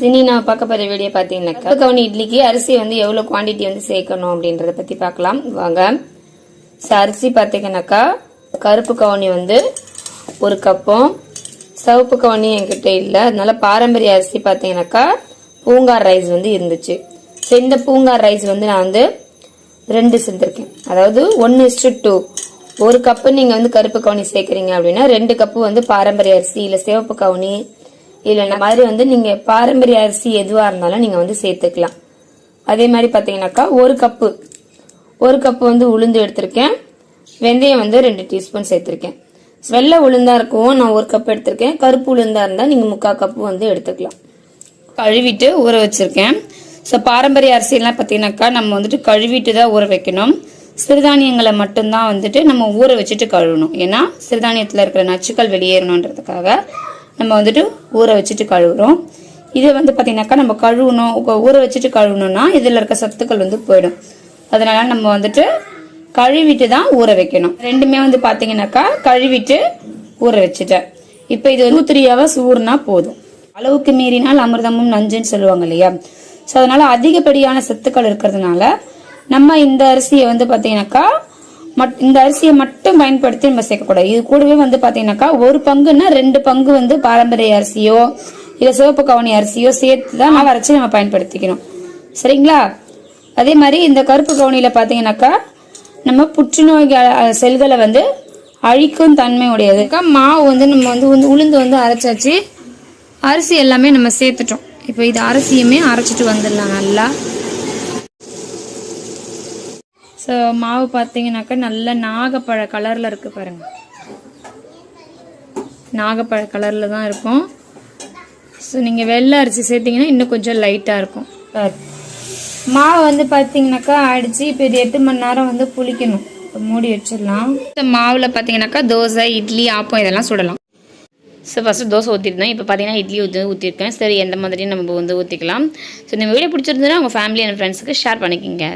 இனி நான் பார்க்க போற வீடியோ பாத்தீங்கன்னாக்கா கவுனி இட்லிக்கு அரிசி வந்து எவ்வளவு குவாண்டிட்டி வந்து சேர்க்கணும் அப்படின்றத பத்தி பார்க்கலாம் வாங்க. அரிசி பாத்தீங்கன்னாக்கா கருப்பு கவுனி வந்து 1 கப்பும், சிவப்பு கவுனி என்கிட்ட இல்ல, அதனால பாரம்பரிய அரிசி பாத்தீங்கன்னாக்கா பூங்கார் ரைஸ் வந்து இருந்துச்சு. இந்த பூங்கார் ரைஸ் வந்து நான் வந்து 2 செஞ்சிருக்கேன். அதாவது 1:2. 1 கப்பு நீங்க வந்து கருப்பு கவுனி சேர்க்கறீங்க அப்படின்னா 2 கப்பு வந்து பாரம்பரிய அரிசி இல்ல சிவப்பு கவுனி இல்ல இந்த மாதிரி வந்து நீங்க பாரம்பரிய அரிசி எதுவா இருந்தாலும் நீங்க வந்து சேர்த்துக்கலாம். அதே மாதிரி பாத்தீங்கன்னாக்கா 1 கப்பு வந்து உளுந்து எடுத்திருக்கேன். வெந்தயம் வந்து 2 டீஸ்பூன் சேர்த்திருக்கேன். வெள்ளை உளுந்தா இருக்கும் நான் 1 கப் எடுத்திருக்கேன். கருப்பு உளுந்தா இருந்தா நீங்க 3/4 கப்பு வந்து எடுத்துக்கலாம். கழுவிட்டு ஊற வச்சிருக்கேன். பாரம்பரிய அரிசி எல்லாம் பாத்தீங்கன்னாக்கா நம்ம வந்துட்டு கழுவிட்டு தான் ஊற வைக்கணும். சிறுதானியங்களை மட்டும்தான் வந்துட்டு நம்ம ஊற வச்சுட்டு கழுவணும். ஏன்னா சிறுதானியத்துல இருக்கிற நச்சுக்கள் வெளியேறணுன்றதுக்காக நம்ம வந்துட்டு ஊற வச்சுட்டு கழுவுறோம். இது வந்து பாத்தீங்கன்னாக்கா நம்ம கழுவணும், ஊற வச்சுட்டு கழுவணும்னா இதுல இருக்க சத்துக்கள் வந்து போயிடும். அதனால நம்ம வந்துட்டு கழுவிட்டு தான் ஊற வைக்கணும். ரெண்டுமே வந்து பாத்தீங்கன்னாக்கா கழுவிட்டு ஊற வச்சுட்டேன். இப்ப இது 2-3 hours ஊறினா போதும். அளவுக்கு மீறினால் அமிர்தமும் நஞ்சுன்னு சொல்லுவாங்க இல்லையா? சோ அதனால அதிகப்படியான சத்துக்கள் இருக்கிறதுனால நம்ம இந்த அரிசியை வந்து பாத்தீங்கன்னாக்கா இந்த அரிசியை மட்டும் பயன்படுத்தி நம்ம சேர்க்கக்கூடாது. இது கூடவே வந்து பாத்தீங்கன்னாக்கா 1 பங்குன்னா 2 பங்கு வந்து பாரம்பரிய அரிசியோ இல்ல சிவப்பு கவுனி அரிசியோ சேர்த்துதான் மாவு அரைச்சி நம்ம பயன்படுத்திக்கணும். சரிங்களா? அதே மாதிரி இந்த கருப்பு கவுனியில பாத்தீங்கன்னாக்கா நம்ம புற்றுநோய் செல்களை வந்து அழிக்கும் தன்மை உடையது. மாவு வந்து நம்ம வந்து உளுந்து வந்து அரைச்சாச்சு, அரிசி எல்லாமே நம்ம சேர்த்துட்டோம். இப்போ இது அரிசியுமே அரைச்சிட்டு வந்துடலாம் நல்லா. ஸோ மாவு பார்த்தீங்கன்னாக்கா நல்ல நாகப்பழ கலரில் இருக்கு பாருங்க. நாகப்பழ கலரில் தான் இருக்கும். ஸோ நீங்கள் வெள்ளை அரிசி சேர்த்திங்கன்னா இன்னும் கொஞ்சம் லைட்டாக இருக்கும். மாவு வந்து பார்த்தீங்கன்னாக்கா அடித்து இப்போ இது 8 மணி நேரம் வந்து புளிக்கணும். மூடி வச்சிடலாம். இந்த மாவில் பார்த்தீங்கன்னாக்கா தோசை, இட்லி, ஆப்பம் இதெல்லாம் சுடலாம். ஸோ ஃபஸ்ட்டு தோசை ஊற்றிருந்தேன். இப்போ பார்த்தீங்கன்னா இட்லி ஊற்றிருக்கேன். சரி எந்த மாதிரியும் நம்ம வந்து ஊற்றிக்கலாம். ஸோ இந்த வீடியோ பிடிச்சிருந்ததுன்னா உங்கள் ஃபேமிலி அண்ட் ஃப்ரெண்ட்ஸுக்கு ஷேர் பண்ணிக்கோங்க.